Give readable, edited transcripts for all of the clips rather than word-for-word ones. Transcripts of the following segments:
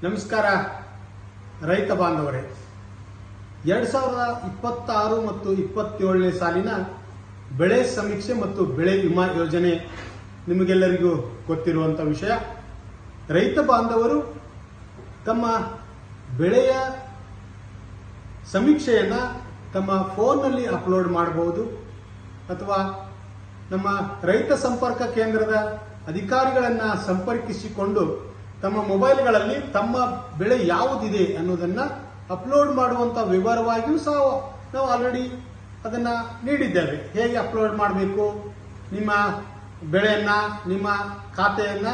ನಮಸ್ಕಾರ ರೈತ ಬಾಂಧವರೇ. 2026 ಮತ್ತು 27ನೇ ಸಾಲಿನ ಬೆಳೆ ಸಮೀಕ್ಷೆ ಮತ್ತು ಬೆಳೆ ವಿಮಾ ಯೋಜನೆ ನಿಮಗೆಲ್ಲರಿಗೂ ಗೊತ್ತಿರುವಂತಹ ವಿಷಯ. ರೈತ ಬಾಂಧವರು ತಮ್ಮ ಬೆಳೆಯ ಸಮೀಕ್ಷೆಯನ್ನ ತಮ್ಮ ಫೋನ್ನಲ್ಲಿ ಅಪ್ಲೋಡ್ ಮಾಡಬಹುದು ಅಥವಾ ನಮ್ಮ ರೈತ ಸಂಪರ್ಕ ಕೇಂದ್ರದ ಅಧಿಕಾರಿಗಳನ್ನ ಸಂಪರ್ಕಿಸಿಕೊಂಡು ತಮ್ಮ ಮೊಬೈಲ್ಗಳಲ್ಲಿ ತಮ್ಮ ಬೆಳೆ ಯಾವುದಿದೆ ಅನ್ನೋದನ್ನ ಅಪ್ಲೋಡ್ ಮಾಡುವಂತ ವಿವರವಾಗಿಯೂ ಸಹ ನಾವು ಆಲ್ರೆಡಿ ಅದನ್ನ ನೀಡಿದ್ದೇವೆ. ಹೇಗೆ ಅಪ್ಲೋಡ್ ಮಾಡಬೇಕು, ನಿಮ್ಮ ಬೆಳೆಯನ್ನ ನಿಮ್ಮ ಖಾತೆಯನ್ನ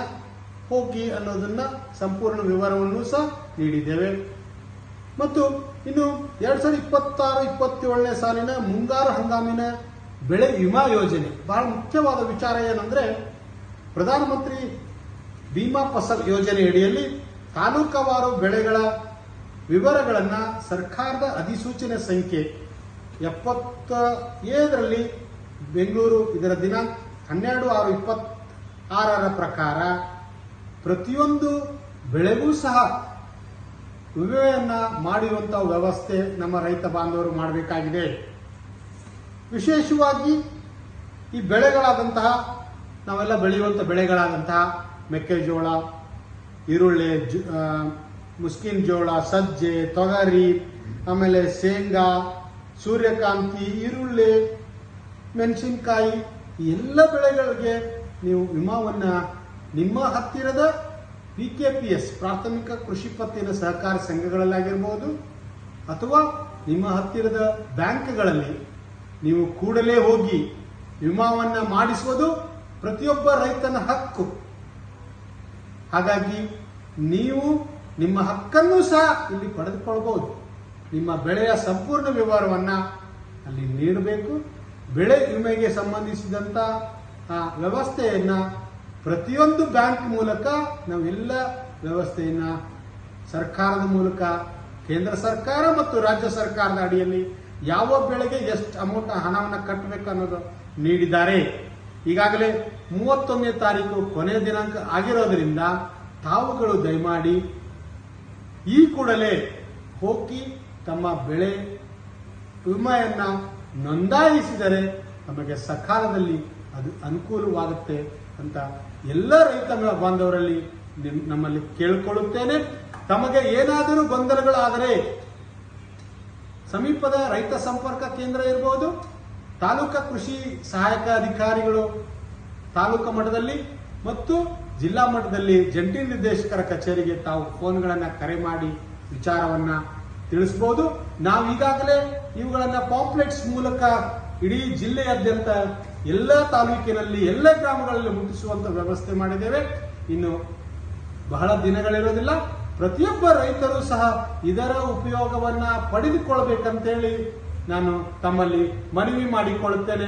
ಹೋಗಿ ಅನ್ನೋದನ್ನ ಸಂಪೂರ್ಣ ವಿವರವನ್ನು ಸಹ ನೀಡಿದ್ದೇವೆ. ಮತ್ತು ಇನ್ನು 2026-27ನೇ ಸಾಲಿನ ಮುಂಗಾರು ಹಂಗಾಮಿನ ಬೆಳೆ ವಿಮಾ ಯೋಜನೆ ಬಹಳ ಮುಖ್ಯವಾದ ವಿಚಾರ ಏನಂದ್ರೆ, ಪ್ರಧಾನಮಂತ್ರಿ ಭೀಮಾ ಫಸಲ್ ಯೋಜನೆ ಅಡಿಯಲ್ಲಿ ತಾಲೂಕವಾರು ಬೆಳೆಗಳ ವಿವರಗಳನ್ನ ಸರ್ಕಾರದ ಅಧಿಸೂಚನೆ ಸಂಖ್ಯೆ 77ರಲ್ಲಿ ಬೆಂಗಳೂರು ಇದರ ದಿನಾಂಕ 12/6/26 ಪ್ರಕಾರ ಪ್ರತಿಯೊಂದು ಬೆಳೆಗೂ ಸಹ ವಿಮೆಯನ್ನ ಮಾಡಿರುವಂತಹ ವ್ಯವಸ್ಥೆ ನಮ್ಮ ರೈತ ಬಾಂಧವರು ಮಾಡಬೇಕಾಗಿದೆ. ವಿಶೇಷವಾಗಿ ಈ ಬೆಳೆಗಳಾದಂತಹ ನಾವೆಲ್ಲ ಬೆಳೆಯುವಂತಹ ಬೆಳೆಗಳಾದಂತಹ ಮೆಕ್ಕೆಜೋಳ, ಈರುಳ್ಳಿ, ಮುಸ್ಕಿನ್ ಜೋಳ, ಸಜ್ಜೆ, ತೊಗರಿ, ಆಮೇಲೆ ಶೇಂಗಾ, ಸೂರ್ಯಕಾಂತಿ, ಈರುಳ್ಳಿ, ಮೆಣಸಿನಕಾಯಿ ಎಲ್ಲ ಬೆಳೆಗಳಿಗೆ ನೀವು ವಿಮಾವನ್ನ ನಿಮ್ಮ ಹತ್ತಿರದ PKPS ಪ್ರಾಥಮಿಕ ಕೃಷಿ ಪತ್ತಿನ ಸಹಕಾರ ಸಂಘಗಳಲ್ಲಾಗಿರಬಹುದು ಅಥವಾ ನಿಮ್ಮ ಹತ್ತಿರದ ಬ್ಯಾಂಕ್ಗಳಲ್ಲಿ ನೀವು ಕೂಡಲೇ ಹೋಗಿ ವಿಮಾವನ್ನ ಮಾಡಿಸುವುದು ಪ್ರತಿಯೊಬ್ಬ ರೈತನ ಹಕ್ಕು. ಹಾಗಾಗಿ ನೀವು ನಿಮ್ಮ ಹಕ್ಕನ್ನು ಸಹ ಇಲ್ಲಿ ಪಡೆದುಕೊಳ್ಳಬಹುದು. ನಿಮ್ಮ ಬೆಳೆಯ ಸಂಪೂರ್ಣ ವಿವರವನ್ನ ಅಲ್ಲಿ ನೀಡಬೇಕು. ಬೆಳೆ ವಿಮೆಗೆ ಸಂಬಂಧಿಸಿದಂತ ವ್ಯವಸ್ಥೆಯನ್ನ ಪ್ರತಿಯೊಂದು ಬ್ಯಾಂಕ್ ಮೂಲಕ ನಾವೆಲ್ಲ ವ್ಯವಸ್ಥೆಯನ್ನ ಸರ್ಕಾರದ ಮೂಲಕ ಕೇಂದ್ರ ಸರ್ಕಾರ ಮತ್ತು ರಾಜ್ಯ ಸರ್ಕಾರದ ಅಡಿಯಲ್ಲಿ ಯಾವ ಬೆಳೆಗೆ ಎಷ್ಟು ಅಮೌಂಟ್ ಹಣವನ್ನು ಕಟ್ಟಬೇಕು ಅನ್ನೋದು ನೀಡಿದ್ದಾರೆ. ಈಗಾಗಲೇ 31ನೇ ತಾರೀಕು ಕೊನೆಯ ದಿನಾಂಕ ಆಗಿರೋದ್ರಿಂದ ತಾವುಗಳು ದಯಮಾಡಿ ಈ ಕೂಡಲೇ ಹೋಗಿ ತಮ್ಮ ಬೆಳೆ ವಿಮೆಯನ್ನ ನೋಂದಾಯಿಸಿದರೆ ನಮಗೆ ಸಕಾಲದಲ್ಲಿ ಅದು ಅನುಕೂಲವಾಗುತ್ತೆ ಅಂತ ಎಲ್ಲ ರೈತ ಬಾಂಧವರಲ್ಲಿ ನಮ್ಮಲ್ಲಿ ಕೇಳಿಕೊಳ್ಳುತ್ತೇನೆ. ತಮಗೆ ಏನಾದರೂ ಗೊಂದಲಗಳಾದರೆ ಸಮೀಪದ ರೈತ ಸಂಪರ್ಕ ಕೇಂದ್ರ ಇರಬಹುದು, ತಾಲೂಕಾ ಕೃಷಿ ಸಹಾಯಕ ಅಧಿಕಾರಿಗಳು ತಾಲೂಕಾ ಮಟ್ಟದಲ್ಲಿ ಮತ್ತು ಜಿಲ್ಲಾ ಮಟ್ಟದಲ್ಲಿ ಜಂಟಿ ನಿರ್ದೇಶಕರ ಕಚೇರಿಗೆ ತಾವು ಫೋನ್ಗಳನ್ನ ಕರೆ ಮಾಡಿ ವಿಚಾರವನ್ನ ತಿಳಿಸಬಹುದು. ನಾವು ಈಗಾಗಲೇ ಇವುಗಳನ್ನ ಪಾಂಪ್ಲೆಟ್ಸ್ ಮೂಲಕ ಇಡೀ ಜಿಲ್ಲೆಯಾದ್ಯಂತ ಎಲ್ಲ ತಾಲೂಕಿನಲ್ಲಿ ಎಲ್ಲ ಗ್ರಾಮಗಳಲ್ಲಿ ಮುಟ್ಟಿಸುವಂತ ವ್ಯವಸ್ಥೆ ಮಾಡಿದ್ದೇವೆ. ಇನ್ನು ಬಹಳ ದಿನಗಳಿರೋದಿಲ್ಲ, ಪ್ರತಿಯೊಬ್ಬ ರೈತರು ಸಹ ಇದರ ಉಪಯೋಗವನ್ನ ಪಡೆದುಕೊಳ್ಳಬೇಕಂತೇಳಿ ನಾನು ತಮ್ಮಲ್ಲಿ ಮನವಿ ಮಾಡಿಕೊಳ್ಳುತ್ತೇನೆ.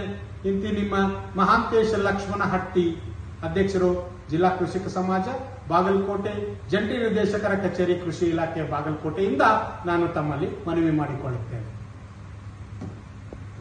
ಇಂತಿ ನಿಮ್ಮ ಮಹಾಂತೇಶ ಲಕ್ಷ್ಮಣ ಹಟ್ಟಿ, ಅಧ್ಯಕ್ಷರು, ಜಿಲ್ಲಾ ಕೃಷಿಕ ಸಮಾಜ, ಬಾಗಲಕೋಟೆ, ಜಂಟಿ ನಿರ್ದೇಶಕರ ಕಚೇರಿ, ಕೃಷಿ ಇಲಾಖೆ ಬಾಗಲಕೋಟೆಯಿಂದ ನಾನು ತಮ್ಮಲ್ಲಿ ಮನವಿ ಮಾಡಿಕೊಳ್ಳುತ್ತೇನೆ.